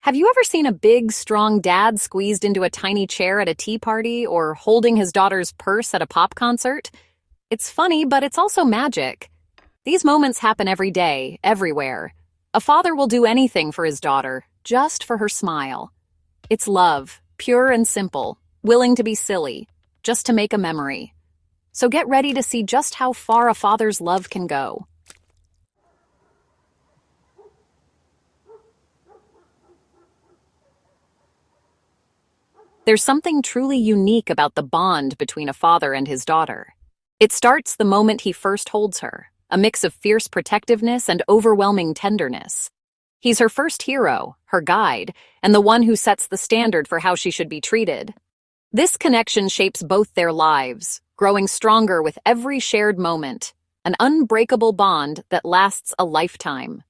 Have you ever seen a big, strong dad squeezed into a tiny chair at a tea party or holding his daughter's purse at a pop concert? It's funny, but it's also magic. These moments happen every day, everywhere. A father will do anything for his daughter, just for her smile. It's love, pure and simple, willing to be silly, just to make a memory. So get ready to see just how far a father's love can go. There's something truly unique about the bond between a father and his daughter. It starts the moment he first holds her, a mix of fierce protectiveness and overwhelming tenderness. He's her first hero, her guide, and the one who sets the standard for how she should be treated. This connection shapes both their lives, growing stronger with every shared moment, an unbreakable bond that lasts a lifetime.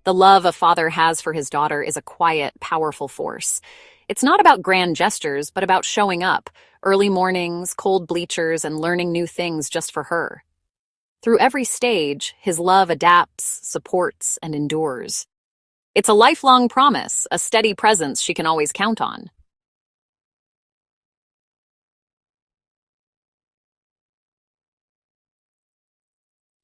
The love a father has for his daughter is a quiet, powerful force. It's not about grand gestures, but about showing up, early mornings, cold bleachers, and learning new things just for her. Through every stage, his love adapts, supports, and endures. It's a lifelong promise, a steady presence she can always count on.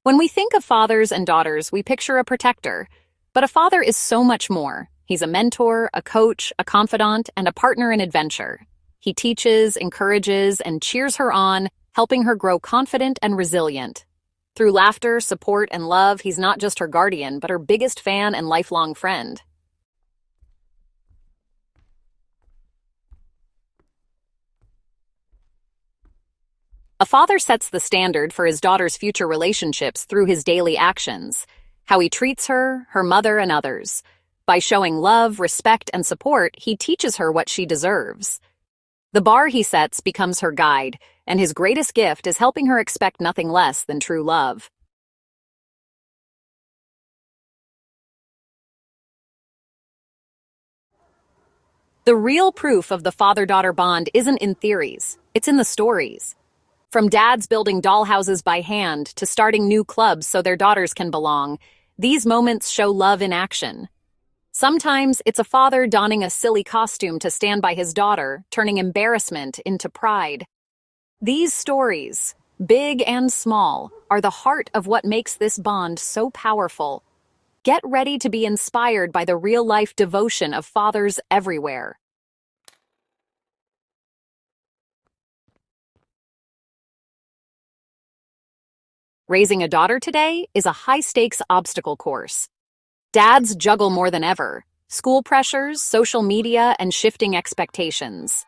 When we think of fathers and daughters, we picture a protector. But a father is so much more. He's a mentor, a coach, a confidant, and a partner in adventure. He teaches, encourages, and cheers her on, helping her grow confident and resilient. Through laughter, support, and love, he's not just her guardian, but her biggest fan and lifelong friend. A father sets the standard for his daughter's future relationships through his daily actions, how he treats her, her mother, and others. By showing love, respect, and support, he teaches her what she deserves. The bar he sets becomes her guide, and his greatest gift is helping her expect nothing less than true love. The real proof of the father-daughter bond isn't in theories, it's in the stories. From dads building dollhouses by hand to starting new clubs so their daughters can belong, these moments show love in action. Sometimes it's a father donning a silly costume to stand by his daughter, turning embarrassment into pride. These stories, big and small, are the heart of what makes this bond so powerful. Get ready to be inspired by the real-life devotion of fathers everywhere. Raising a daughter today is a high-stakes obstacle course. Dads juggle more than ever: school pressures, social media, and shifting expectations.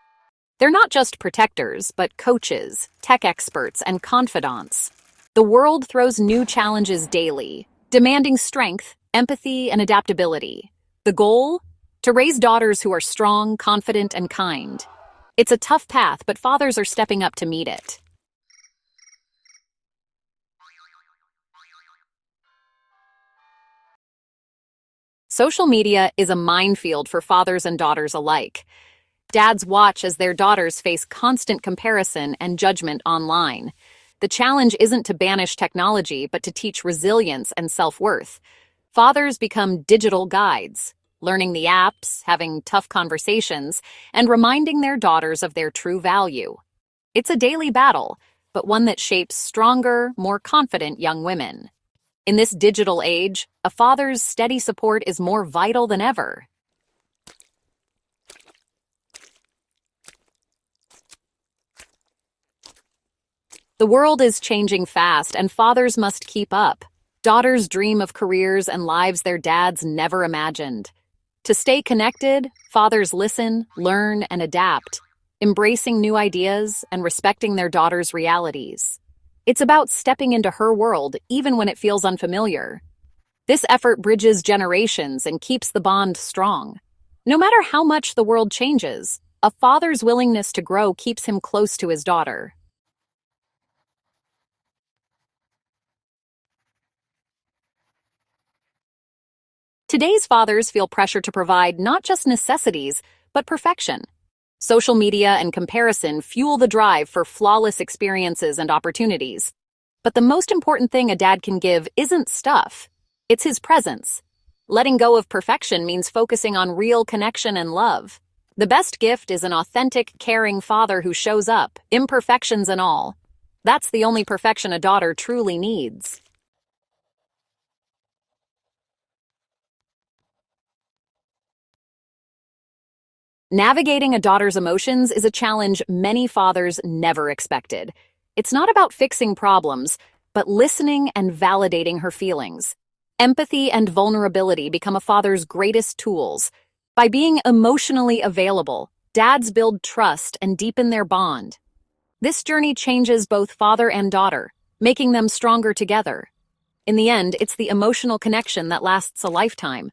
They're not just protectors, but coaches, tech experts, and confidants. The world throws new challenges daily, demanding strength, empathy, and adaptability. The goal? To raise daughters who are strong, confident, and kind. It's a tough path, but fathers are stepping up to meet it. Social media is a minefield for fathers and daughters alike. Dads watch as their daughters face constant comparison and judgment online. The challenge isn't to banish technology, but to teach resilience and self-worth. Fathers become digital guides, learning the apps, having tough conversations, and reminding their daughters of their true value. It's a daily battle, but one that shapes stronger, more confident young women. In this digital age, a father's steady support is more vital than ever. The world is changing fast, and fathers must keep up. Daughters dream of careers and lives their dads never imagined. To stay connected, fathers listen, learn, and adapt, embracing new ideas and respecting their daughters' realities. It's about stepping into her world, even when it feels unfamiliar. This effort bridges generations and keeps the bond strong. No matter how much the world changes, a father's willingness to grow keeps him close to his daughter. Today's fathers feel pressure to provide not just necessities, but perfection. Social media and comparison fuel the drive for flawless experiences and opportunities. But the most important thing a dad can give isn't stuff. It's his presence. Letting go of perfection means focusing on real connection and love. The best gift is an authentic, caring father who shows up, imperfections and all. That's the only perfection a daughter truly needs. Navigating a daughter's emotions is a challenge many fathers never expected. It's not about fixing problems, but listening and validating her feelings. Empathy and vulnerability become a father's greatest tools. By being emotionally available, dads build trust and deepen their bond. This journey changes both father and daughter, making them stronger together. In the end, it's the emotional connection that lasts a lifetime.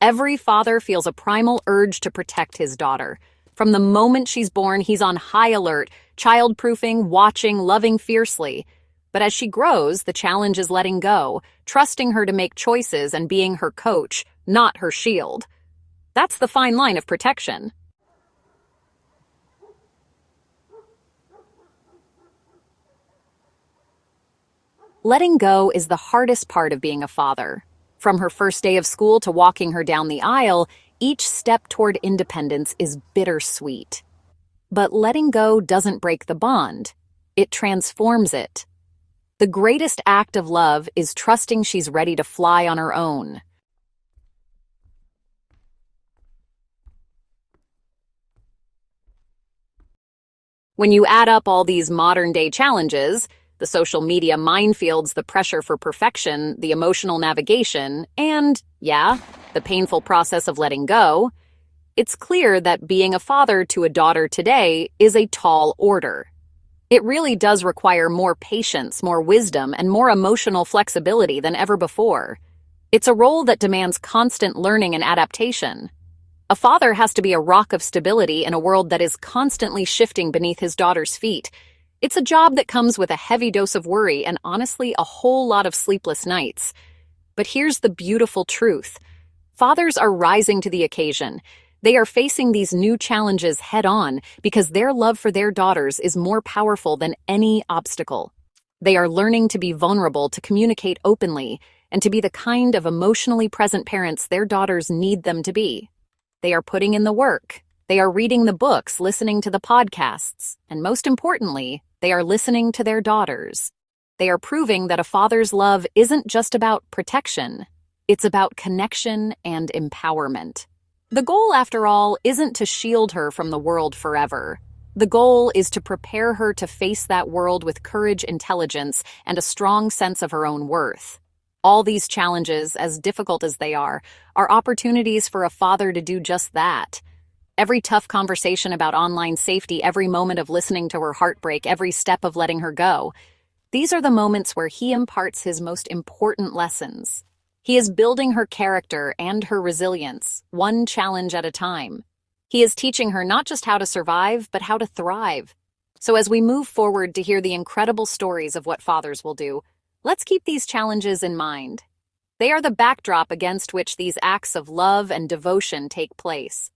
Every father feels a primal urge to protect his daughter. From the moment she's born, he's on high alert, child-proofing, watching, loving fiercely. But as she grows, the challenge is letting go, trusting her to make choices and being her coach, not her shield. That's the fine line of protection. Letting go is the hardest part of being a father. From her first day of school to walking her down the aisle, each step toward independence is bittersweet. But letting go doesn't break the bond. It transforms it. The greatest act of love is trusting she's ready to fly on her own. When you add up all these modern-day challenges, the social media minefields, the pressure for perfection, the emotional navigation, and, yeah, the painful process of letting go, it's clear that being a father to a daughter today is a tall order. It really does require more patience, more wisdom, and more emotional flexibility than ever before. It's a role that demands constant learning and adaptation. A father has to be a rock of stability in a world that is constantly shifting beneath his daughter's feet. It's a job that comes with a heavy dose of worry and honestly a whole lot of sleepless nights. But here's the beautiful truth. Fathers are rising to the occasion. They are facing these new challenges head-on because their love for their daughters is more powerful than any obstacle. They are learning to be vulnerable, to communicate openly, and to be the kind of emotionally present parents their daughters need them to be. They are putting in the work. They are reading the books, listening to the podcasts, and most importantly, they are listening to their daughters. They are proving that a father's love isn't just about protection. It's about connection and empowerment. The goal, after all, isn't to shield her from the world forever. The goal is to prepare her to face that world with courage, intelligence, and a strong sense of her own worth. All these challenges, as difficult as they are opportunities for a father to do just that. Every tough conversation about online safety, every moment of listening to her heartbreak, every step of letting her go. These are the moments where he imparts his most important lessons. He is building her character and her resilience, one challenge at a time. He is teaching her not just how to survive, but how to thrive. So as we move forward to hear the incredible stories of what fathers will do, let's keep these challenges in mind. They are the backdrop against which these acts of love and devotion take place.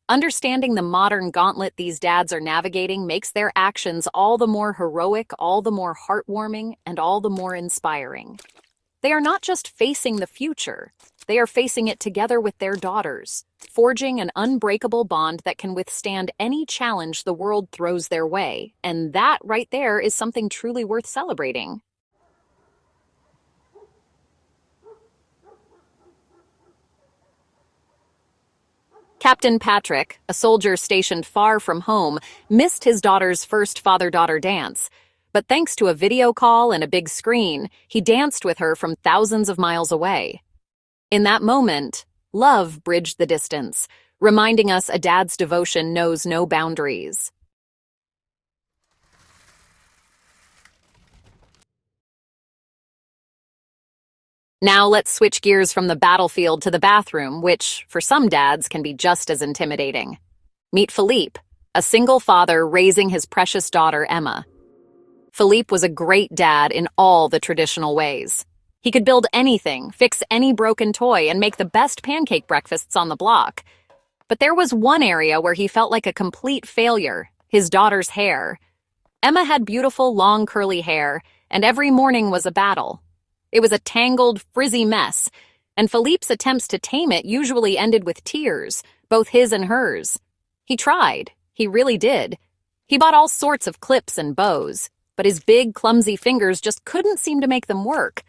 Understanding the modern gauntlet these dads are navigating makes their actions all the more heroic, all the more heartwarming, and all the more inspiring. They are not just facing the future, they are facing it together with their daughters, forging an unbreakable bond that can withstand any challenge the world throws their way. And that right there is something truly worth celebrating. Captain Patrick, a soldier stationed far from home, missed his daughter's first father-daughter dance. But thanks to a video call and a big screen, he danced with her from thousands of miles away. In that moment, love bridged the distance, reminding us a dad's devotion knows no boundaries. Now let's switch gears from the battlefield to the bathroom, which, for some dads, can be just as intimidating. Meet Philippe, a single father raising his precious daughter, Emma. Philippe was a great dad in all the traditional ways. He could build anything, fix any broken toy, and make the best pancake breakfasts on the block. But there was one area where he felt like a complete failure: his daughter's hair. Emma had beautiful, long, curly hair, and every morning was a battle. It was a tangled, frizzy mess, and Philippe's attempts to tame it usually ended with tears, both his and hers. He tried. He really did. He bought all sorts of clips and bows, but his big, clumsy fingers just couldn't seem to make them work.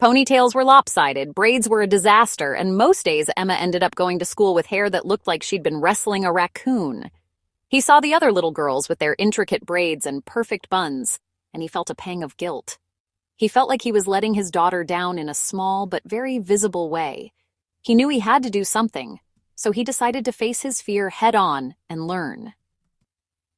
Ponytails were lopsided, braids were a disaster, and most days Emma ended up going to school with hair that looked like she'd been wrestling a raccoon. He saw the other little girls with their intricate braids and perfect buns, and he felt a pang of guilt. He felt like he was letting his daughter down in a small but very visible way. He knew he had to do something, so he decided to face his fear head-on and learn.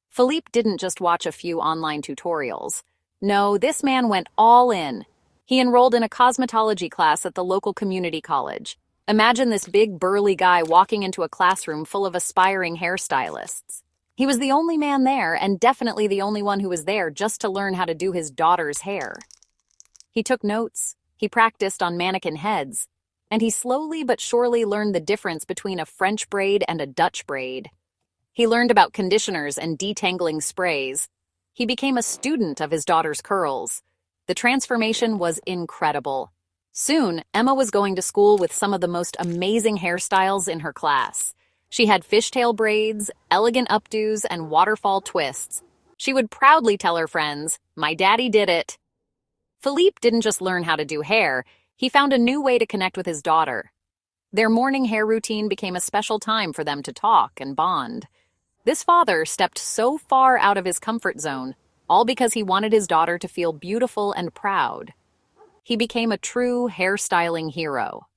Philippe didn't just watch a few online tutorials. No, this man went all in. He enrolled in a cosmetology class at the local community college. Imagine this big, burly guy walking into a classroom full of aspiring hairstylists. He was the only man there, and definitely the only one who was there just to learn how to do his daughter's hair. He took notes, he practiced on mannequin heads, and he slowly but surely learned the difference between a French braid and a Dutch braid. He learned about conditioners and detangling sprays. He became a student of his daughter's curls. The transformation was incredible. Soon, Emma was going to school with some of the most amazing hairstyles in her class. She had fishtail braids, elegant updos, and waterfall twists. She would proudly tell her friends, "My daddy did it." Philippe didn't just learn how to do hair, he found a new way to connect with his daughter. Their morning hair routine became a special time for them to talk and bond. This father stepped so far out of his comfort zone, all because he wanted his daughter to feel beautiful and proud. He became a true hairstyling hero.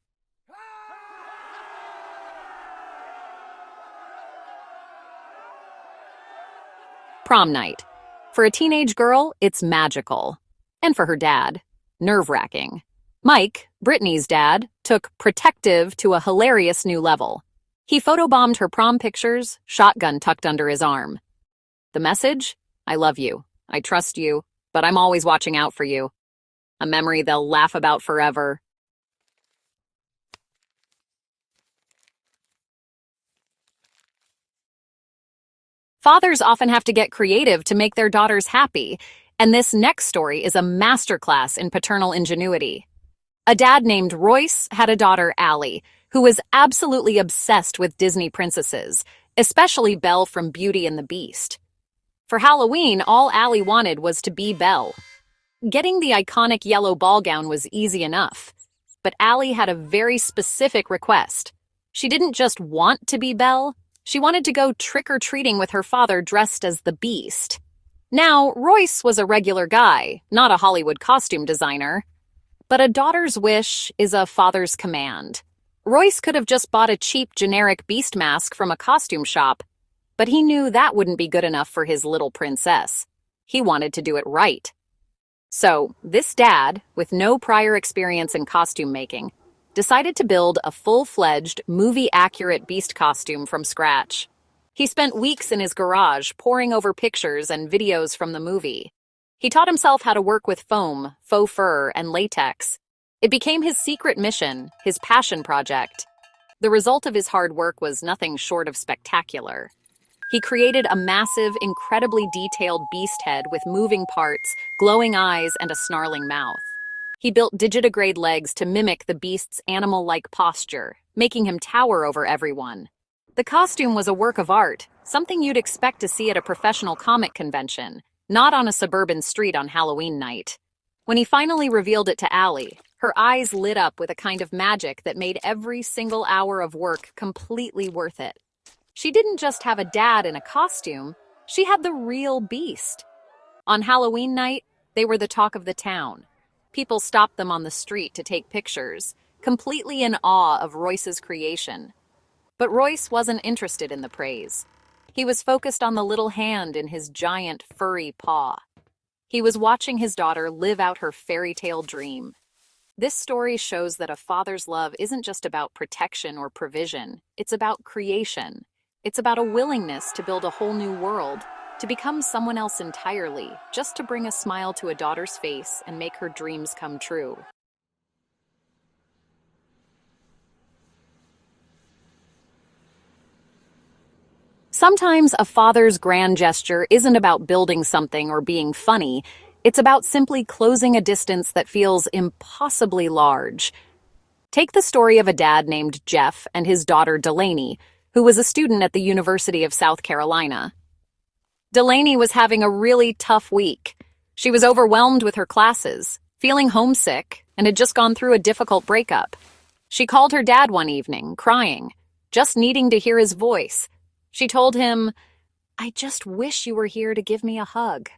Prom night. For a teenage girl, it's magical. And for her dad, nerve-wracking. Mike, Brittany's dad, took protective to a hilarious new level. He photobombed her prom pictures, shotgun tucked under his arm. The message? I love you. I trust you, but I'm always watching out for you. A memory they'll laugh about forever. Fathers often have to get creative to make their daughters happy, and this next story is a masterclass in paternal ingenuity. A dad named Royce had a daughter, Allie, who was absolutely obsessed with Disney princesses, especially Belle from Beauty and the Beast. For Halloween, all Allie wanted was to be Belle. Getting the iconic yellow ball gown was easy enough, but Allie had a very specific request. She didn't just want to be Belle, she wanted to go trick-or-treating with her father dressed as the Beast. Now, Royce was a regular guy, not a Hollywood costume designer. But a daughter's wish is a father's command. Royce could have just bought a cheap, generic Beast mask from a costume shop, but he knew that wouldn't be good enough for his little princess. He wanted to do it right. So, this dad, with no prior experience in costume making, decided to build a full-fledged, movie-accurate Beast costume from scratch. He spent weeks in his garage poring over pictures and videos from the movie. He taught himself how to work with foam, faux fur, and latex. It became his secret mission, his passion project. The result of his hard work was nothing short of spectacular. He created a massive, incredibly detailed beast head with moving parts, glowing eyes, and a snarling mouth. He built digitigrade legs to mimic the beast's animal-like posture, making him tower over everyone. The costume was a work of art, something you'd expect to see at a professional comic convention, not on a suburban street on Halloween night. When he finally revealed it to Allie, her eyes lit up with a kind of magic that made every single hour of work completely worth it. She didn't just have a dad in a costume, she had the real Beast. On Halloween night, they were the talk of the town. People stopped them on the street to take pictures, completely in awe of Royce's creation. But Royce wasn't interested in the praise. He was focused on the little hand in his giant, furry paw. He was watching his daughter live out her fairy tale dream. This story shows that a father's love isn't just about protection or provision. It's about creation. It's about a willingness to build a whole new world, to become someone else entirely, just to bring a smile to a daughter's face and make her dreams come true. Sometimes a father's grand gesture isn't about building something or being funny, it's about simply closing a distance that feels impossibly large. Take the story of a dad named Jeff and his daughter Delaney, who was a student at the University of South Carolina. Delaney was having a really tough week. She was overwhelmed with her classes, feeling homesick, and had just gone through a difficult breakup. She called her dad one evening, crying, just needing to hear his voice. She told him, "I just wish you were here to give me a hug."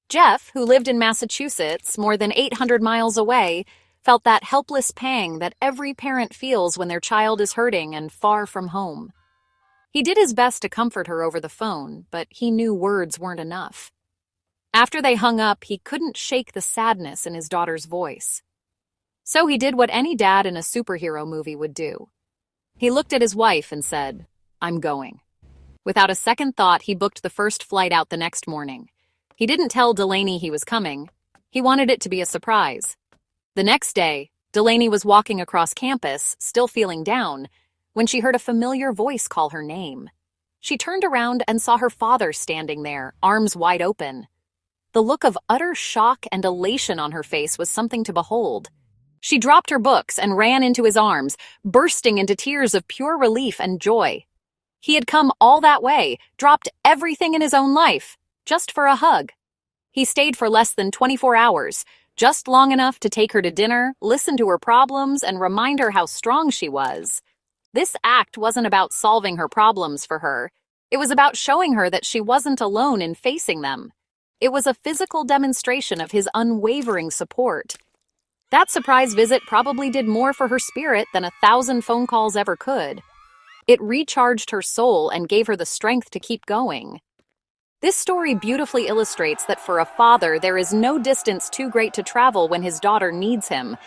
Jeff, who lived in Massachusetts, more than 800 miles away, felt that helpless pang that every parent feels when their child is hurting and far from home. He did his best to comfort her over the phone, but he knew words weren't enough. After they hung up, he couldn't shake the sadness in his daughter's voice. So he did what any dad in a superhero movie would do. He looked at his wife and said, "I'm going." Without a second thought, he booked the first flight out the next morning. He didn't tell Delaney he was coming. He wanted it to be a surprise. The next day, Delaney was walking across campus, still feeling down, when she heard a familiar voice call her name. She turned around and saw her father standing there, arms wide open. The look of utter shock and elation on her face was something to behold. She dropped her books and ran into his arms, bursting into tears of pure relief and joy. He had come all that way, dropped everything in his own life, just for a hug. He stayed for less than 24 hours, just long enough to take her to dinner, listen to her problems, and remind her how strong she was. This act wasn't about solving her problems for her. It was about showing her that she wasn't alone in facing them. It was a physical demonstration of his unwavering support. That surprise visit probably did more for her spirit than 1,000 phone calls ever could. It recharged her soul and gave her the strength to keep going. This story beautifully illustrates that for a father, there is no distance too great to travel when his daughter needs him.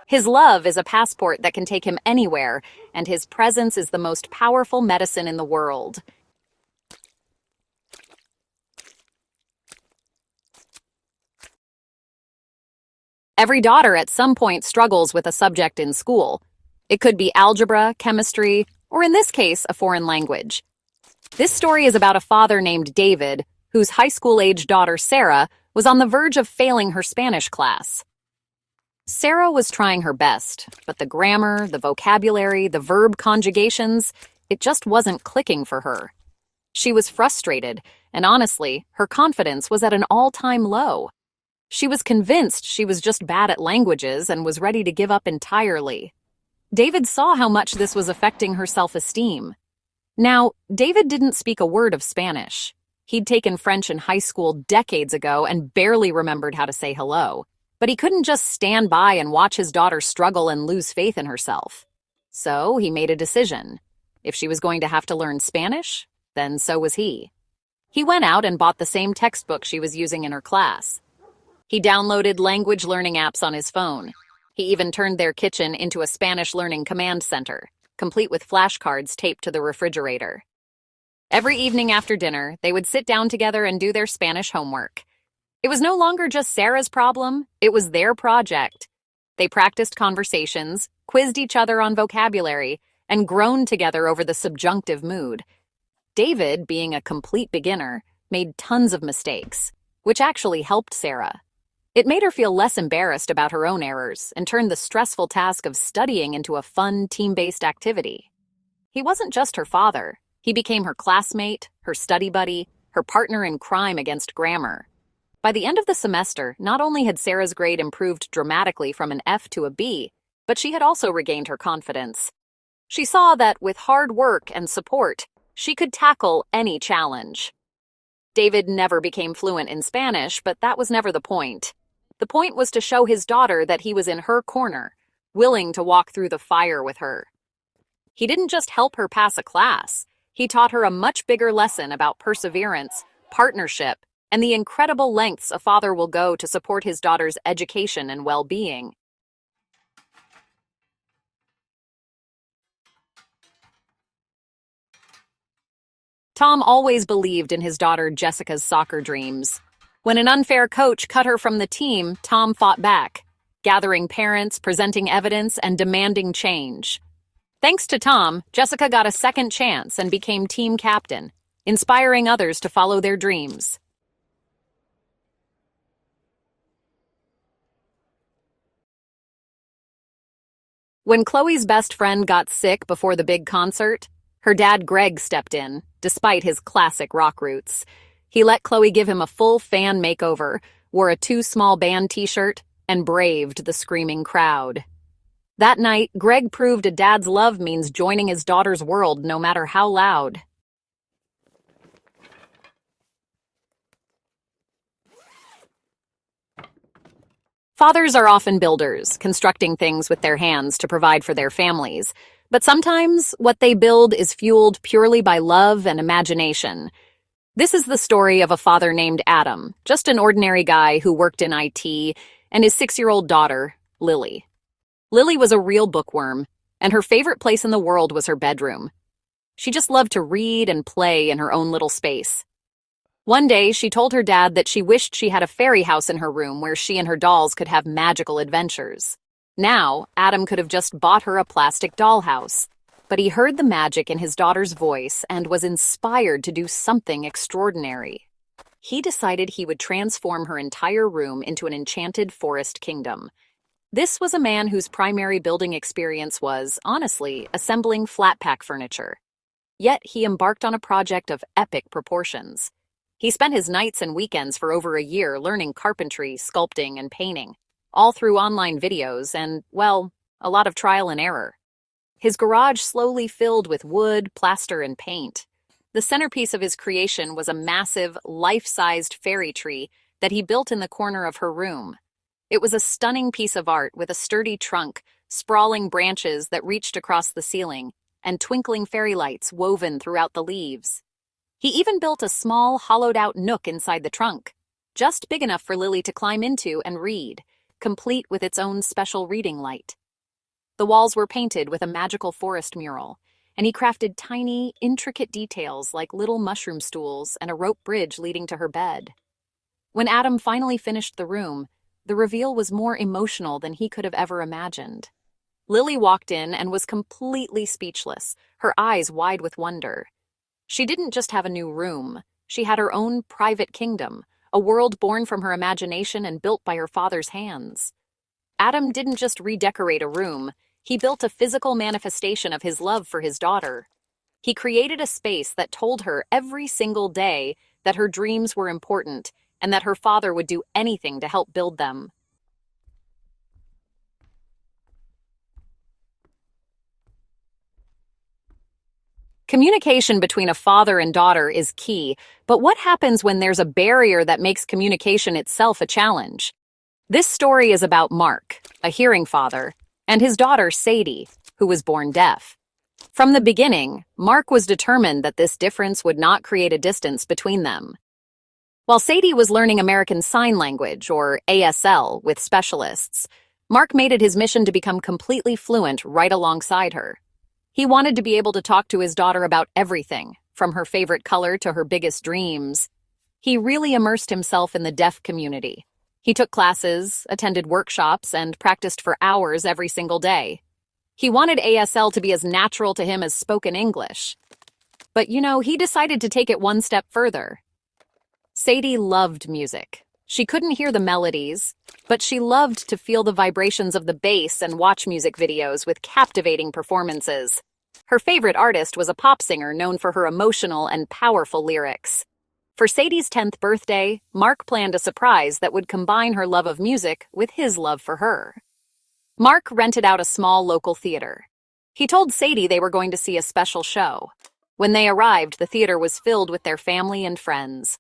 His love is a passport that can take him anywhere, and his presence is the most powerful medicine in the world. Every daughter at some point struggles with a subject in school. It could be algebra, chemistry, or in this case, a foreign language. This story is about a father named David, whose high school-age daughter, Sarah, was on the verge of failing her Spanish class. Sarah was trying her best, but the grammar, the vocabulary, the verb conjugations, it just wasn't clicking for her. She was frustrated, and honestly, her confidence was at an all-time low. She was convinced she was just bad at languages and was ready to give up entirely. David saw how much this was affecting her self-esteem. Now, David didn't speak a word of Spanish. He'd taken French in high school decades ago and barely remembered how to say hello. But he couldn't just stand by and watch his daughter struggle and lose faith in herself. So he made a decision. If she was going to have to learn Spanish, then so was he. He went out and bought the same textbook she was using in her class. He downloaded language learning apps on his phone. He even turned their kitchen into a Spanish learning command center, complete with flashcards taped to the refrigerator. Every evening after dinner, they would sit down together and do their Spanish homework. It was no longer just Sarah's problem, it was their project. They practiced conversations, quizzed each other on vocabulary, and groaned together over the subjunctive mood. David, being a complete beginner, made tons of mistakes, which actually helped Sarah. It made her feel less embarrassed about her own errors and turned the stressful task of studying into a fun, team-based activity. He wasn't just her father. He became her classmate, her study buddy, her partner in crime against grammar. By the end of the semester, not only had Sarah's grade improved dramatically from an F to a B, but she had also regained her confidence. She saw that with hard work and support, she could tackle any challenge. David never became fluent in Spanish, but that was never the point. The point was to show his daughter that he was in her corner, willing to walk through the fire with her. He didn't just help her pass a class. He taught her a much bigger lesson about perseverance, partnership, and the incredible lengths a father will go to support his daughter's education and well-being. Tom always believed in his daughter Jessica's soccer dreams. When an unfair coach cut her from the team, Tom fought back, gathering parents, presenting evidence, and demanding change. Thanks to Tom, Jessica got a second chance and became team captain, inspiring others to follow their dreams. When Chloe's best friend got sick before the big concert, her dad Greg stepped in, despite his classic rock roots. He let Chloe give him a full fan makeover, wore a Too Small Band t-shirt, and braved the screaming crowd. That night, Greg proved a dad's love means joining his daughter's world no matter how loud. Fathers are often builders, constructing things with their hands to provide for their families. But sometimes, what they build is fueled purely by love and imagination. This is the story of a father named Adam, just an ordinary guy who worked in IT, and his 6-year-old daughter, Lily. Lily was a real bookworm, and her favorite place in the world was her bedroom. She just loved to read and play in her own little space. One day, she told her dad that she wished she had a fairy house in her room where she and her dolls could have magical adventures. Now, Adam could have just bought her a plastic dollhouse, but he heard the magic in his daughter's voice and was inspired to do something extraordinary. He decided he would transform her entire room into an enchanted forest kingdom. This was a man whose primary building experience was, honestly, assembling flat-pack furniture. Yet he embarked on a project of epic proportions. He spent his nights and weekends for over a year learning carpentry, sculpting, and painting, all through online videos and, well, a lot of trial and error. His garage slowly filled with wood, plaster, and paint. The centerpiece of his creation was a massive, life-sized fairy tree that he built in the corner of her room. It was a stunning piece of art with a sturdy trunk, sprawling branches that reached across the ceiling, and twinkling fairy lights woven throughout the leaves. He even built a small, hollowed-out nook inside the trunk, just big enough for Lily to climb into and read, complete with its own special reading light. The walls were painted with a magical forest mural, and he crafted tiny, intricate details like little mushroom stools and a rope bridge leading to her bed. When Adam finally finished the room, the reveal was more emotional than he could have ever imagined. Lily walked in and was completely speechless, her eyes wide with wonder. She didn't just have a new room, she had her own private kingdom, a world born from her imagination and built by her father's hands. Adam didn't just redecorate a room, he built a physical manifestation of his love for his daughter. He created a space that told her every single day that her dreams were important and that her father would do anything to help build them. Communication between a father and daughter is key, but what happens when there's a barrier that makes communication itself a challenge? This story is about Mark, a hearing father, and his daughter Sadie, who was born deaf. From the beginning, Mark was determined that this difference would not create a distance between them. While Sadie was learning American Sign Language, or ASL, with specialists, Mark made it his mission to become completely fluent right alongside her. He wanted to be able to talk to his daughter about everything, from her favorite color to her biggest dreams. He really immersed himself in the deaf community. He took classes, attended workshops, and practiced for hours every single day. He wanted ASL to be as natural to him as spoken English. But, he decided to take it one step further. Sadie loved music. She couldn't hear the melodies, but she loved to feel the vibrations of the bass and watch music videos with captivating performances. Her favorite artist was a pop singer known for her emotional and powerful lyrics. For Sadie's 10th birthday, Mark planned a surprise that would combine her love of music with his love for her. Mark rented out a small local theater. He told Sadie they were going to see a special show. When they arrived, the theater was filled with their family and friends.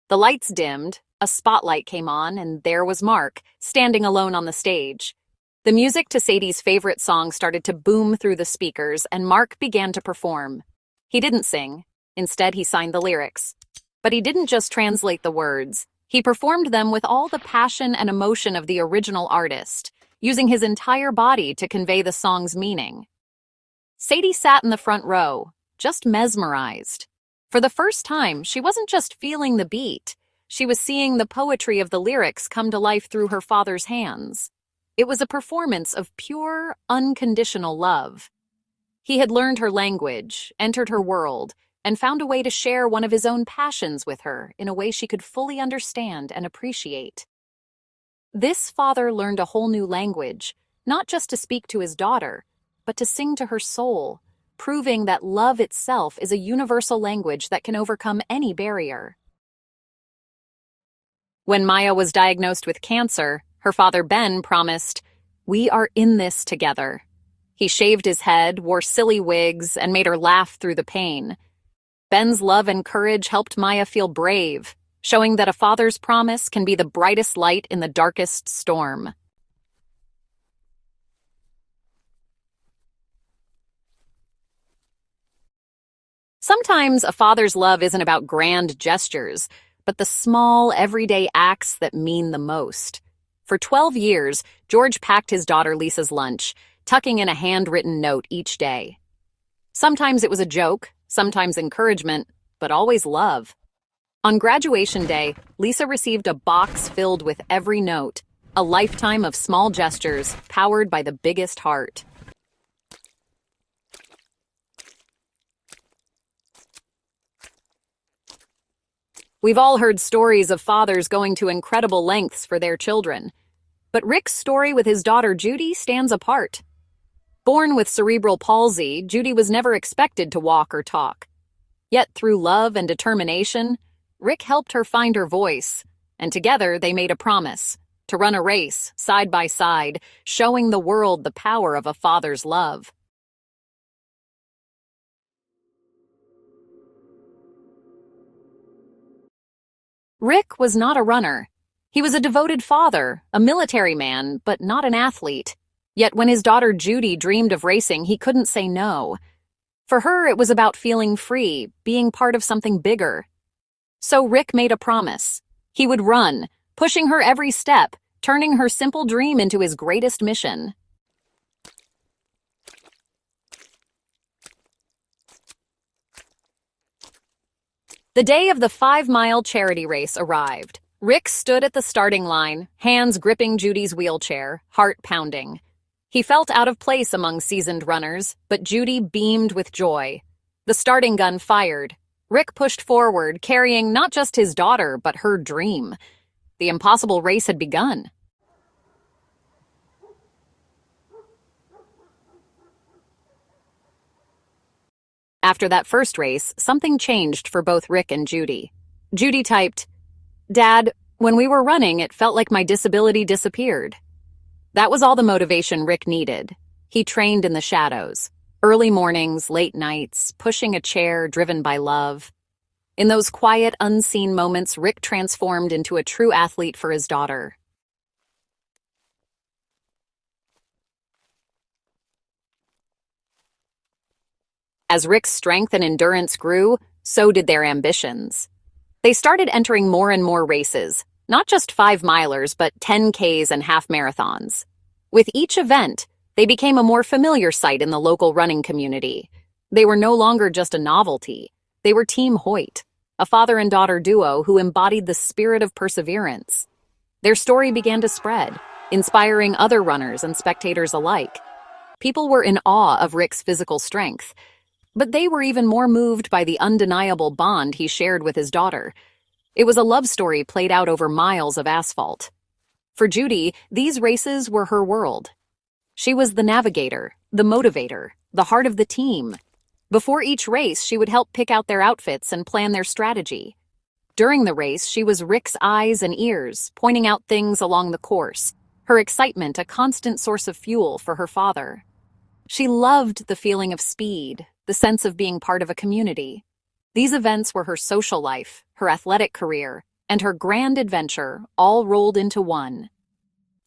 The lights dimmed, a spotlight came on, and there was Mark, standing alone on the stage. The music to Sadie's favorite song started to boom through the speakers, and Mark began to perform. He didn't sing. Instead, he signed the lyrics. But he didn't just translate the words. He performed them with all the passion and emotion of the original artist, using his entire body to convey the song's meaning. Sadie sat in the front row, just mesmerized. For the first time, she wasn't just feeling the beat. She was seeing the poetry of the lyrics come to life through her father's hands. It was a performance of pure, unconditional love. He had learned her language, entered her world, and found a way to share one of his own passions with her in a way she could fully understand and appreciate. This father learned a whole new language, not just to speak to his daughter, but to sing to her soul, proving that love itself is a universal language that can overcome any barrier. When Maya was diagnosed with cancer, her father Ben promised, "We are in this together." He shaved his head, wore silly wigs, and made her laugh through the pain. Ben's love and courage helped Maya feel brave, showing that a father's promise can be the brightest light in the darkest storm. Sometimes a father's love isn't about grand gestures, but the small, everyday acts that mean the most. For 12 years, George packed his daughter Lisa's lunch, tucking in a handwritten note each day. Sometimes it was a joke, sometimes encouragement, but always love. On graduation day, Lisa received a box filled with every note, a lifetime of small gestures powered by the biggest heart. We've all heard stories of fathers going to incredible lengths for their children. But Rick's story with his daughter Judy stands apart. Born with cerebral palsy, Judy was never expected to walk or talk. Yet through love and determination, Rick helped her find her voice, and together they made a promise to run a race, side by side, showing the world the power of a father's love. Rick was not a runner. He was a devoted father, a military man, but not an athlete. Yet when his daughter Judy dreamed of racing, he couldn't say no. For her, it was about feeling free, being part of something bigger. So Rick made a promise. He would run, pushing her every step, turning her simple dream into his greatest mission. The day of the 5-mile charity race arrived. Rick stood at the starting line, hands gripping Judy's wheelchair, heart pounding. He felt out of place among seasoned runners, but Judy beamed with joy. The starting gun fired. Rick pushed forward, carrying not just his daughter, but her dream. The impossible race had begun. After that first race, something changed for both Rick and Judy. Judy typed, "Dad, when we were running, it felt like my disability disappeared." That was all the motivation Rick needed. He trained in the shadows. Early mornings, late nights, pushing a chair, driven by love. In those quiet, unseen moments, Rick transformed into a true athlete for his daughter. As Rick's strength and endurance grew, so did their ambitions. They started entering more and more races, not just 5-milers, but 10Ks and half marathons. With each event, they became a more familiar sight in the local running community. They were no longer just a novelty. They were Team Hoyt, a father and daughter duo who embodied the spirit of perseverance. Their story began to spread, inspiring other runners and spectators alike. People were in awe of Rick's physical strength, but they were even more moved by the undeniable bond he shared with his daughter. It was a love story played out over miles of asphalt. For Judy, these races were her world. She was the navigator, the motivator, the heart of the team. Before each race, she would help pick out their outfits and plan their strategy. During the race, she was Rick's eyes and ears, pointing out things along the course, her excitement a constant source of fuel for her father. She loved the feeling of speed, the sense of being part of a community. These events were her social life, her athletic career, and her grand adventure, all rolled into one.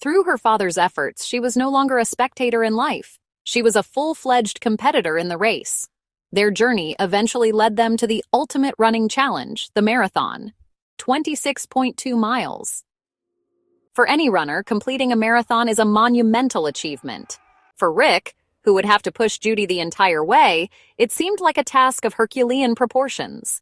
Through her father's efforts, she was no longer a spectator in life. She was a full-fledged competitor in the race. Their journey eventually led them to the ultimate running challenge, the marathon, 26.2 miles. For any runner, completing a marathon is a monumental achievement. For Rick, who would have to push Judy the entire way, it seemed like a task of Herculean proportions.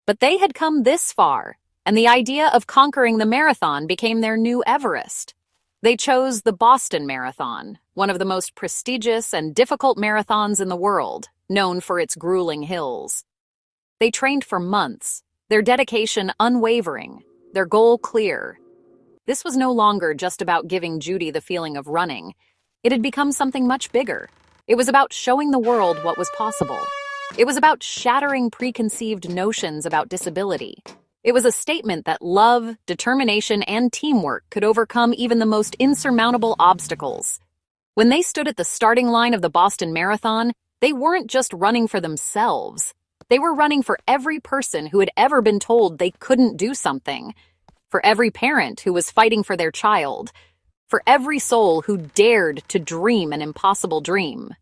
But they had come this far, and the idea of conquering the marathon became their new Everest. They chose the Boston Marathon, one of the most prestigious and difficult marathons in the world, known for its grueling hills. They trained for months, their dedication unwavering, their goal clear. This was no longer just about giving Judy the feeling of running. It had become something much bigger. It was about showing the world what was possible. It was about shattering preconceived notions about disability. It was a statement that love, determination, and teamwork could overcome even the most insurmountable obstacles. When they stood at the starting line of the Boston Marathon, they weren't just running for themselves. They were running for every person who had ever been told they couldn't do something, for every parent who was fighting for their child, for every soul who dared to dream an impossible dream.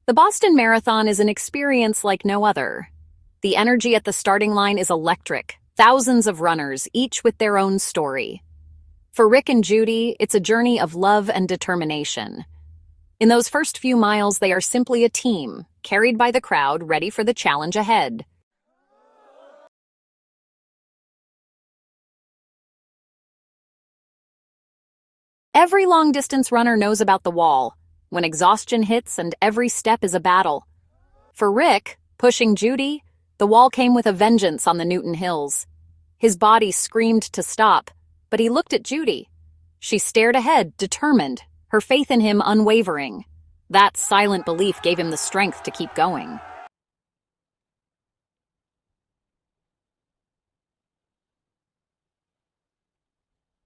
The Boston Marathon is an experience like no other. The energy at the starting line is electric, thousands of runners, each with their own story. For Rick and Judy, it's a journey of love and determination. In those first few miles, they are simply a team, carried by the crowd, ready for the challenge ahead. Every long-distance runner knows about the wall, when exhaustion hits and every step is a battle. For Rick, pushing Judy, the wall came with a vengeance on the Newton Hills. His body screamed to stop, but he looked at Judy. She stared ahead, determined, her faith in him unwavering. That silent belief gave him the strength to keep going.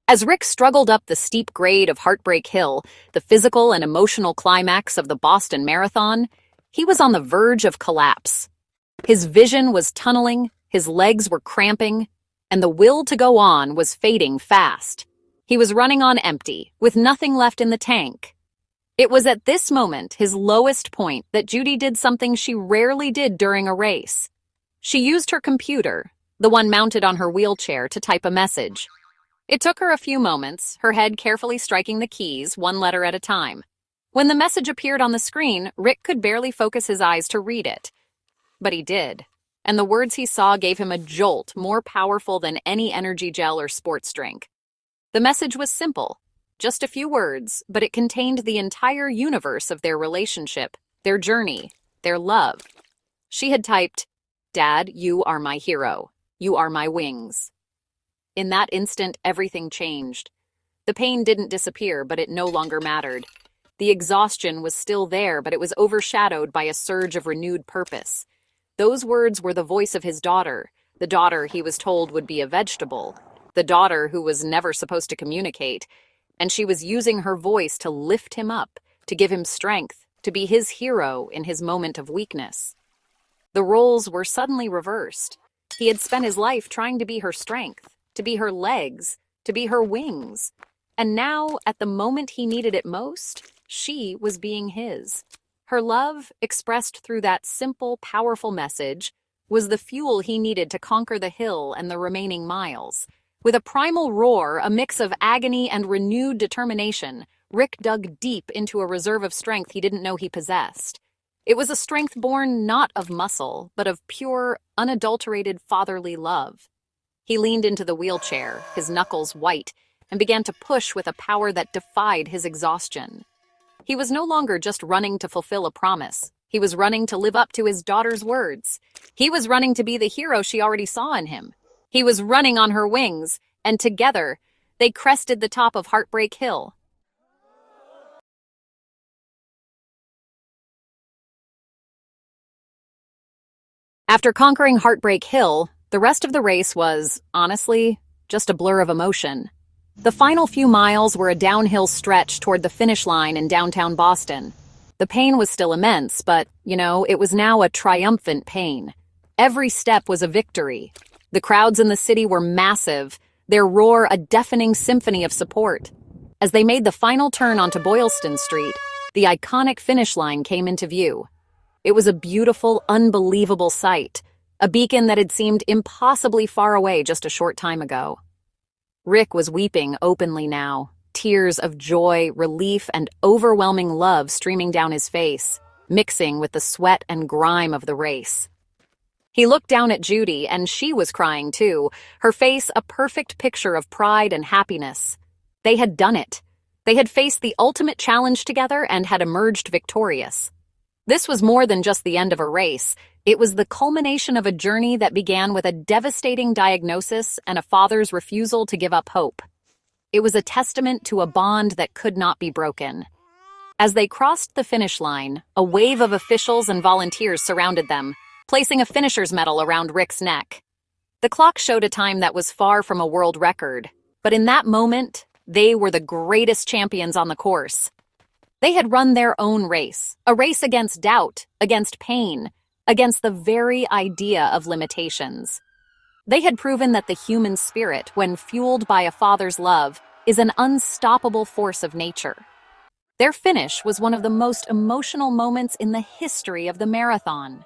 As Rick struggled up the steep grade of Heartbreak Hill, the physical and emotional climax of the Boston Marathon, he was on the verge of collapse. His vision was tunneling, his legs were cramping, and the will to go on was fading fast. He was running on empty, with nothing left in the tank. It was at this moment, his lowest point, that Judy did something she rarely did during a race. She used her computer, the one mounted on her wheelchair, to type a message. It took her a few moments, her head carefully striking the keys, one letter at a time. When the message appeared on the screen, Rick could barely focus his eyes to read it. But he did, and the words he saw gave him a jolt more powerful than any energy gel or sports drink. The message was simple, just a few words, but it contained the entire universe of their relationship, their journey, their love. She had typed, "Dad, you are my hero. You are my wings." In that instant, everything changed. The pain didn't disappear, but it no longer mattered. The exhaustion was still there, but it was overshadowed by a surge of renewed purpose. Those words were the voice of his daughter, the daughter he was told would be a vegetable, the daughter who was never supposed to communicate, and she was using her voice to lift him up, to give him strength, to be his hero in his moment of weakness. The roles were suddenly reversed. He had spent his life trying to be her strength, to be her legs, to be her wings. And now, at the moment he needed it most, she was being his. Her love, expressed through that simple, powerful message, was the fuel he needed to conquer the hill and the remaining miles. With a primal roar, a mix of agony and renewed determination, Rick dug deep into a reserve of strength he didn't know he possessed. It was a strength born not of muscle, but of pure, unadulterated fatherly love. He leaned into the wheelchair, his knuckles white, and began to push with a power that defied his exhaustion. He was no longer just running to fulfill a promise. He was running to live up to his daughter's words. He was running to be the hero she already saw in him. He was running on her wings, and together, they crested the top of Heartbreak Hill. After conquering Heartbreak Hill, the rest of the race was, honestly, just a blur of emotion. The final few miles were a downhill stretch toward the finish line in downtown Boston. The pain was still immense, but, it was now a triumphant pain. Every step was a victory. The crowds in the city were massive, their roar a deafening symphony of support. As they made the final turn onto Boylston Street, the iconic finish line came into view. It was a beautiful, unbelievable sight. A beacon that had seemed impossibly far away just a short time ago. Rick was weeping openly now. tears of joy, relief, and overwhelming love streaming down his face, mixing with the sweat and grime of the race. He looked down at Judy, and she was crying too, her face a perfect picture of pride and happiness. They had done it. They had faced the ultimate challenge together and had emerged victorious. This was more than just the end of a race. It was the culmination of a journey that began with a devastating diagnosis and a father's refusal to give up hope. It was a testament to a bond that could not be broken. As they crossed the finish line, a wave of officials and volunteers surrounded them, placing a finisher's medal around Rick's neck. The clock showed a time that was far from a world record, but in that moment, they were the greatest champions on the course. They had run their own race, a race against doubt, against pain, against the very idea of limitations. They had proven that the human spirit, when fueled by a father's love, is an unstoppable force of nature. Their finish was one of the most emotional moments in the history of the marathon.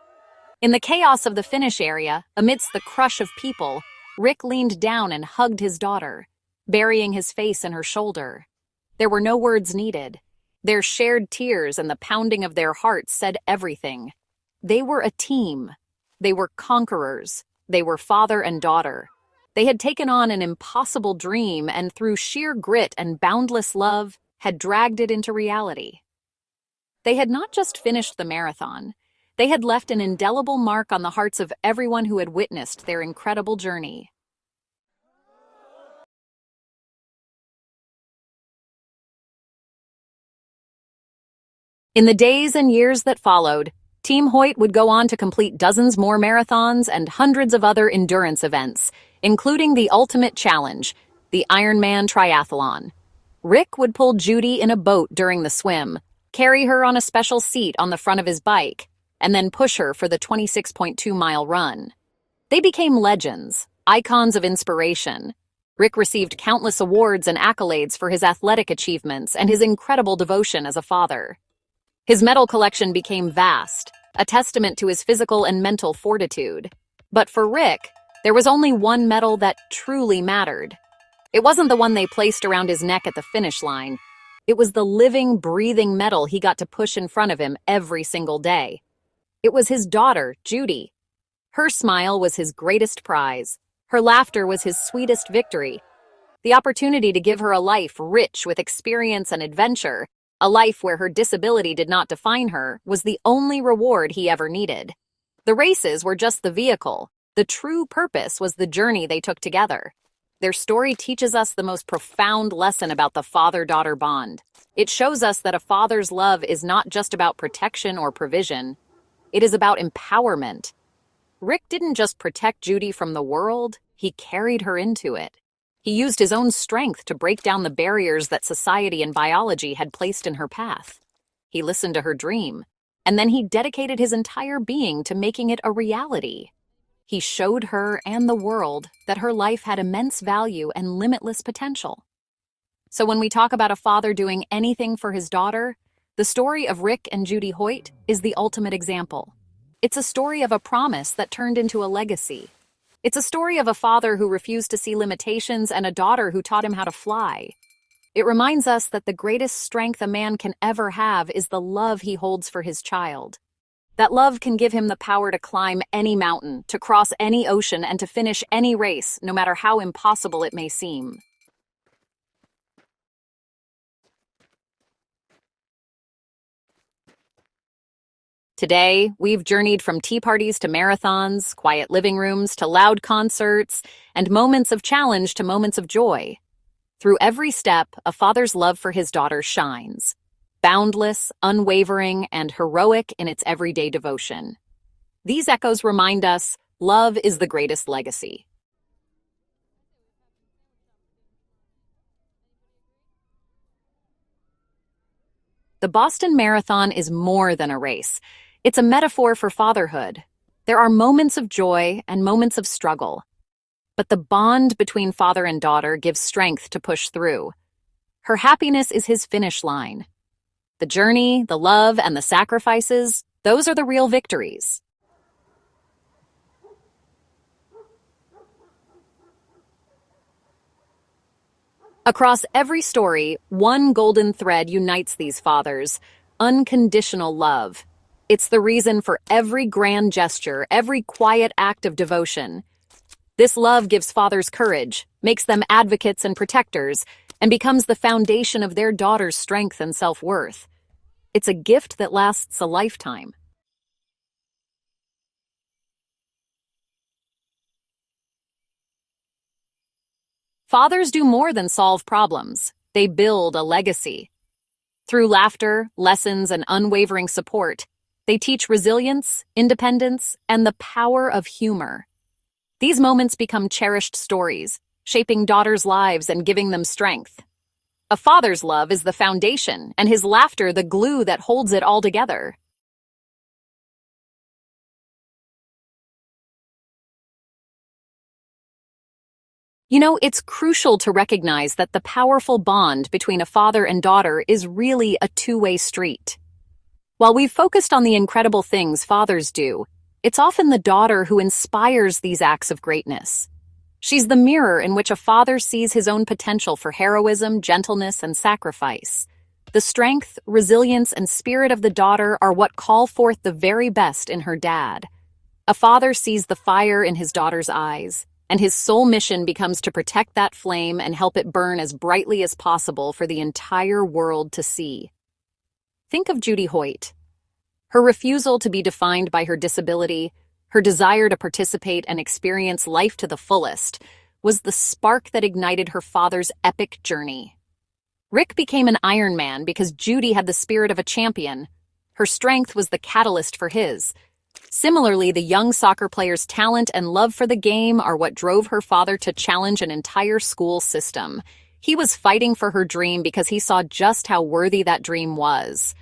In the chaos of the finish area, amidst the crush of people, Rick leaned down and hugged his daughter, burying his face in her shoulder. There were no words needed. Their shared tears and the pounding of their hearts said everything. They were a team. They were conquerors. They were father and daughter. They had taken on an impossible dream and through sheer grit and boundless love had dragged it into reality. They had not just finished the marathon. They had left an indelible mark on the hearts of everyone who had witnessed their incredible journey. In the days and years that followed, Team Hoyt would go on to complete dozens more marathons and hundreds of other endurance events, including the ultimate challenge, the Ironman Triathlon. Rick would pull Judy in a boat during the swim, carry her on a special seat on the front of his bike, and then push her for the 26.2-mile run. They became legends, icons of inspiration. Rick received countless awards and accolades for his athletic achievements and his incredible devotion as a father. His medal collection became vast, a testament to his physical and mental fortitude. But for Rick, there was only one medal that truly mattered. It wasn't the one they placed around his neck at the finish line. It was the living, breathing medal he got to push in front of him every single day. It was his daughter, Judy. Her smile was his greatest prize. Her laughter was his sweetest victory. The opportunity to give her a life rich with experience and adventure, a life where her disability did not define her, was the only reward he ever needed. The races were just the vehicle. The true purpose was the journey they took together. Their story teaches us the most profound lesson about the father-daughter bond. It shows us that a father's love is not just about protection or provision. It is about empowerment. Rick didn't just protect Judy from the world, he carried her into it. He used his own strength to break down the barriers that society and biology had placed in her path. He listened to her dream, and then he dedicated his entire being to making it a reality. He showed her and the world that her life had immense value and limitless potential. So when we talk about a father doing anything for his daughter, the story of Rick and Judy Hoyt is the ultimate example. It's a story of a promise that turned into a legacy. It's a story of a father who refused to see limitations and a daughter who taught him how to fly. It reminds us that the greatest strength a man can ever have is the love he holds for his child. That love can give him the power to climb any mountain, to cross any ocean, and to finish any race, no matter how impossible it may seem. Today, we've journeyed from tea parties to marathons, quiet living rooms to loud concerts, and moments of challenge to moments of joy. Through every step, a father's love for his daughter shines. Boundless, unwavering, and heroic in its everyday devotion. These echoes remind us, love is the greatest legacy. The Boston Marathon is more than a race. It's a metaphor for fatherhood. There are moments of joy and moments of struggle. But the bond between father and daughter gives strength to push through. Her happiness is his finish line. The journey, the love, and the sacrifices, those are the real victories. Across every story, one golden thread unites these fathers: unconditional love. It's the reason for every grand gesture, every quiet act of devotion. This love gives fathers courage, makes them advocates and protectors, and becomes the foundation of their daughters' strength and self-worth. It's a gift that lasts a lifetime. Fathers do more than solve problems. They build a legacy. Through laughter, lessons, and unwavering support, they teach resilience, independence, and the power of humor. These moments become cherished stories, shaping daughters' lives and giving them strength. A father's love is the foundation, and his laughter the glue that holds it all together. You know, it's crucial to recognize that the powerful bond between a father and daughter is really a two-way street. While we've focused on the incredible things fathers do, it's often the daughter who inspires these acts of greatness. She's the mirror in which a father sees his own potential for heroism, gentleness, and sacrifice. The strength, resilience, and spirit of the daughter are what call forth the very best in her dad. A father sees the fire in his daughter's eyes, and his sole mission becomes to protect that flame and help it burn as brightly as possible for the entire world to see. Think of Judy Hoyt. Her refusal to be defined by her disability, her desire to participate and experience life to the fullest, was the spark that ignited her father's epic journey. Rick became an Iron Man because Judy had the spirit of a champion. Her strength was the catalyst for his. Similarly, the young soccer player's talent and love for the game are what drove her father to challenge an entire school system. He was fighting for her dream because he saw just how worthy that dream was.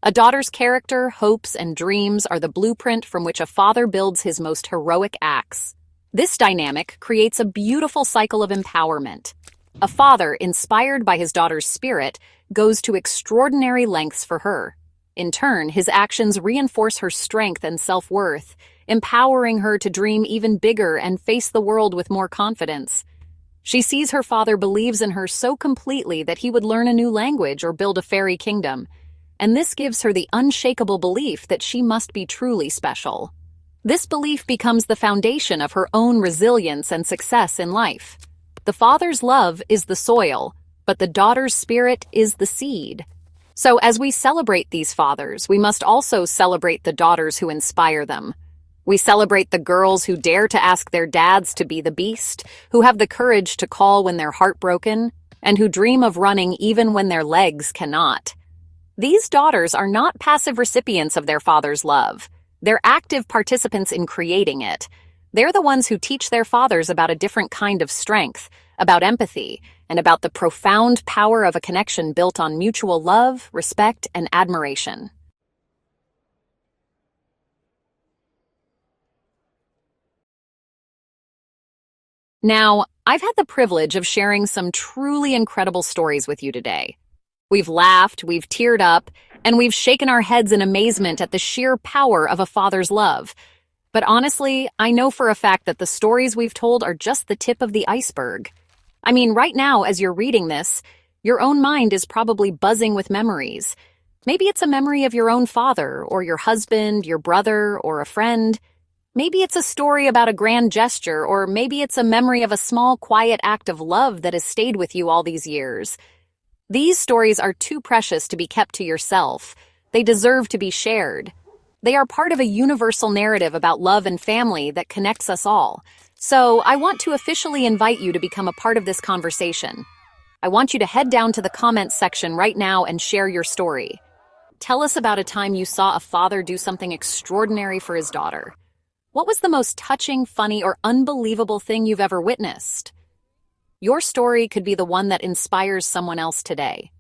A daughter's character, hopes, and dreams are the blueprint from which a father builds his most heroic acts. This dynamic creates a beautiful cycle of empowerment. A father, inspired by his daughter's spirit, goes to extraordinary lengths for her. In turn, his actions reinforce her strength and self-worth, empowering her to dream even bigger and face the world with more confidence. She sees her father believes in her so completely that he would learn a new language or build a fairy kingdom, and this gives her the unshakable belief that she must be truly special. This belief becomes the foundation of her own resilience and success in life. The father's love is the soil, but the daughter's spirit is the seed. So as we celebrate these fathers, we must also celebrate the daughters who inspire them. We celebrate the girls who dare to ask their dads to be the beast, who have the courage to call when they're heartbroken, and who dream of running even when their legs cannot. These daughters are not passive recipients of their father's love. They're active participants in creating it. They're the ones who teach their fathers about a different kind of strength, about empathy, and about the profound power of a connection built on mutual love, respect, and admiration. Now, I've had the privilege of sharing some truly incredible stories with you today. We've laughed, we've teared up, and we've shaken our heads in amazement at the sheer power of a father's love. But honestly, I know for a fact that the stories we've told are just the tip of the iceberg. I mean, right now, as you're reading this, your own mind is probably buzzing with memories. Maybe it's a memory of your own father, or your husband, your brother, or a friend. Maybe it's a story about a grand gesture, or maybe it's a memory of a small, quiet act of love that has stayed with you all these years. These stories are too precious to be kept to yourself. They deserve to be shared. They are part of a universal narrative about love and family that connects us all. So I want to officially invite you to become a part of this conversation. I want you to head down to the comments section right now and share your story. Tell us about a time you saw a father do something extraordinary for his daughter. What was the most touching, funny, or unbelievable thing you've ever witnessed? Your story could be the one that inspires someone else today.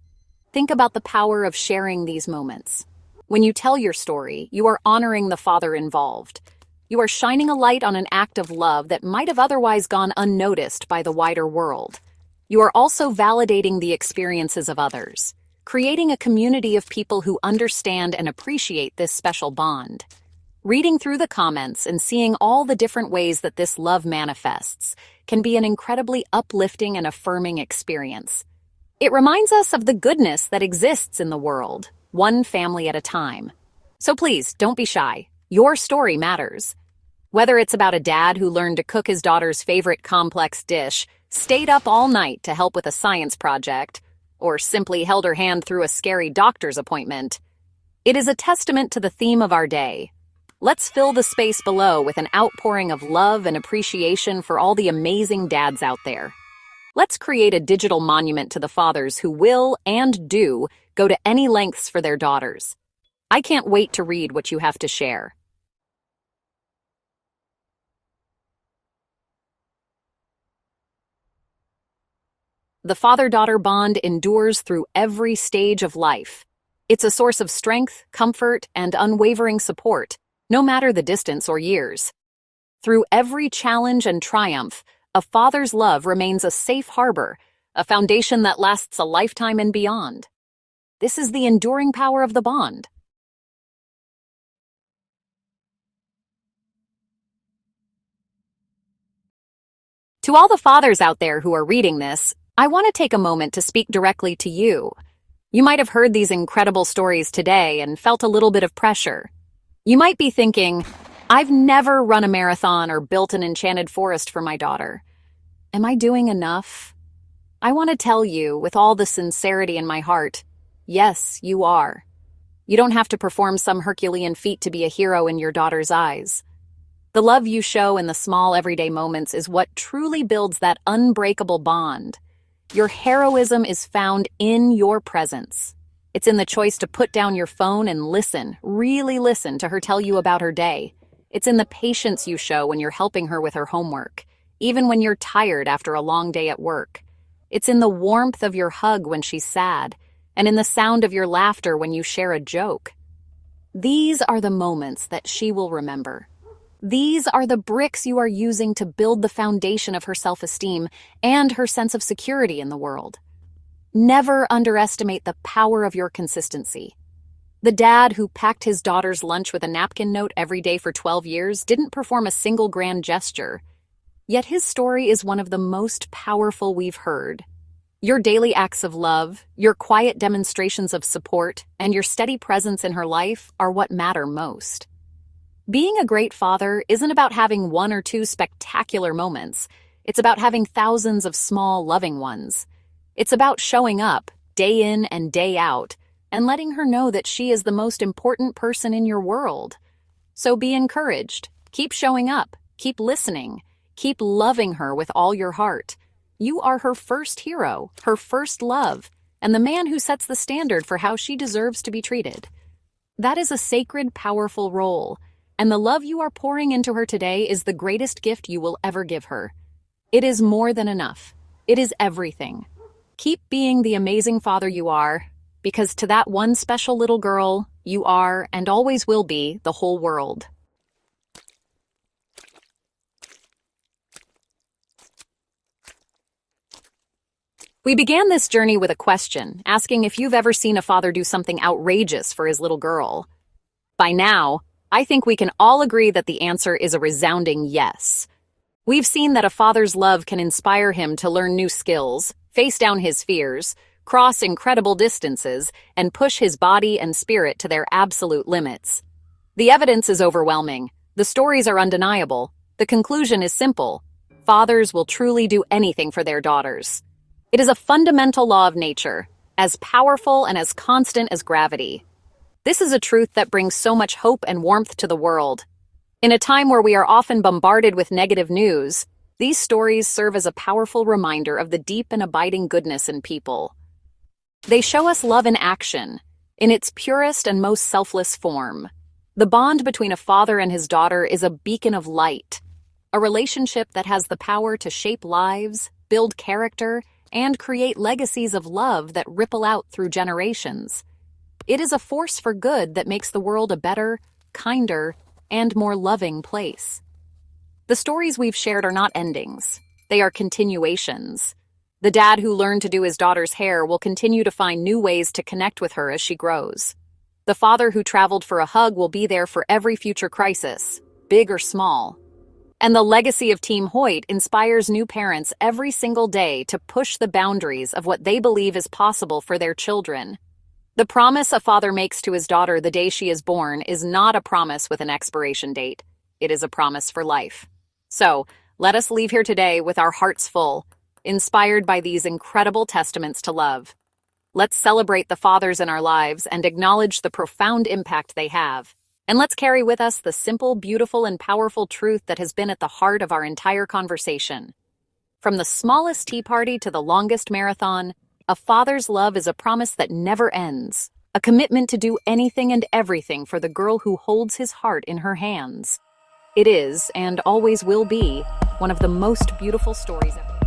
Think about the power of sharing these moments. When you tell your story, you are honoring the father involved. You are shining a light on an act of love that might have otherwise gone unnoticed by the wider world. You are also validating the experiences of others, creating a community of people who understand and appreciate this special bond. Reading through the comments and seeing all the different ways that this love manifests can be an incredibly uplifting and affirming experience. It reminds us of the goodness that exists in the world, one family at a time. So please, don't be shy. Your story matters. Whether it's about a dad who learned to cook his daughter's favorite complex dish, stayed up all night to help with a science project, or simply held her hand through a scary doctor's appointment, it is a testament to the theme of our day. Let's fill the space below with an outpouring of love and appreciation for all the amazing dads out there. Let's create a digital monument to the fathers who will and do go to any lengths for their daughters. I can't wait to read what you have to share. The father-daughter bond endures through every stage of life. It's a source of strength, comfort, and unwavering support, no matter the distance or years. Through every challenge and triumph, a father's love remains a safe harbor, a foundation that lasts a lifetime and beyond. This is the enduring power of the bond. To all the fathers out there who are reading this, I want to take a moment to speak directly to you. You might have heard these incredible stories today and felt a little bit of pressure. You might be thinking, I've never run a marathon or built an enchanted forest for my daughter. Am I doing enough? I want to tell you, with all the sincerity in my heart, yes, you are. You don't have to perform some Herculean feat to be a hero in your daughter's eyes. The love you show in the small everyday moments is what truly builds that unbreakable bond. Your heroism is found in your presence. It's in the choice to put down your phone and listen, really listen to her tell you about her day. It's in the patience you show when you're helping her with her homework, even when you're tired after a long day at work. It's in the warmth of your hug when she's sad, and in the sound of your laughter when you share a joke. These are the moments that she will remember. These are the bricks you are using to build the foundation of her self-esteem and her sense of security in the world. Never underestimate the power of your consistency. The dad who packed his daughter's lunch with a napkin note every day for 12 years didn't perform a single grand gesture. Yet his story is one of the most powerful we've heard. Your daily acts of love, your quiet demonstrations of support, and your steady presence in her life are what matter most. Being a great father isn't about having one or two spectacular moments. It's about having thousands of small, loving ones. It's about showing up, day in and day out, and letting her know that she is the most important person in your world. So be encouraged. Keep showing up. Keep listening. Keep loving her with all your heart. You are her first hero, her first love, and the man who sets the standard for how she deserves to be treated. That is a sacred, powerful role. And the love you are pouring into her today is the greatest gift you will ever give her. It is more than enough. It is everything. Keep being the amazing father you are, because to that one special little girl, you are and always will be the whole world. We began this journey with a question, asking if you've ever seen a father do something outrageous for his little girl. By now, I think we can all agree that the answer is a resounding yes. We've seen that a father's love can inspire him to learn new skills, face down his fears, cross incredible distances, and push his body and spirit to their absolute limits. The evidence is overwhelming. The stories are undeniable. The conclusion is simple. Fathers will truly do anything for their daughters. It is a fundamental law of nature, as powerful and as constant as gravity. This is a truth that brings so much hope and warmth to the world. In a time where we are often bombarded with negative news, these stories serve as a powerful reminder of the deep and abiding goodness in people. They show us love in action, in its purest and most selfless form. The bond between a father and his daughter is a beacon of light, a relationship that has the power to shape lives, build character, and create legacies of love that ripple out through generations. It is a force for good that makes the world a better, kinder, and more loving place. The stories we've shared are not endings. They are continuations. The dad who learned to do his daughter's hair will continue to find new ways to connect with her as she grows. The father who traveled for a hug will be there for every future crisis, big or small. And the legacy of Team Hoyt inspires new parents every single day to push the boundaries of what they believe is possible for their children. The promise a father makes to his daughter the day she is born is not a promise with an expiration date. It is a promise for life. So, let us leave here today with our hearts full, inspired by these incredible testaments to love. Let's celebrate the fathers in our lives and acknowledge the profound impact they have. And let's carry with us the simple, beautiful, and powerful truth that has been at the heart of our entire conversation. From the smallest tea party to the longest marathon, a father's love is a promise that never ends, a commitment to do anything and everything for the girl who holds his heart in her hands. It is, and always will be, one of the most beautiful stories ever.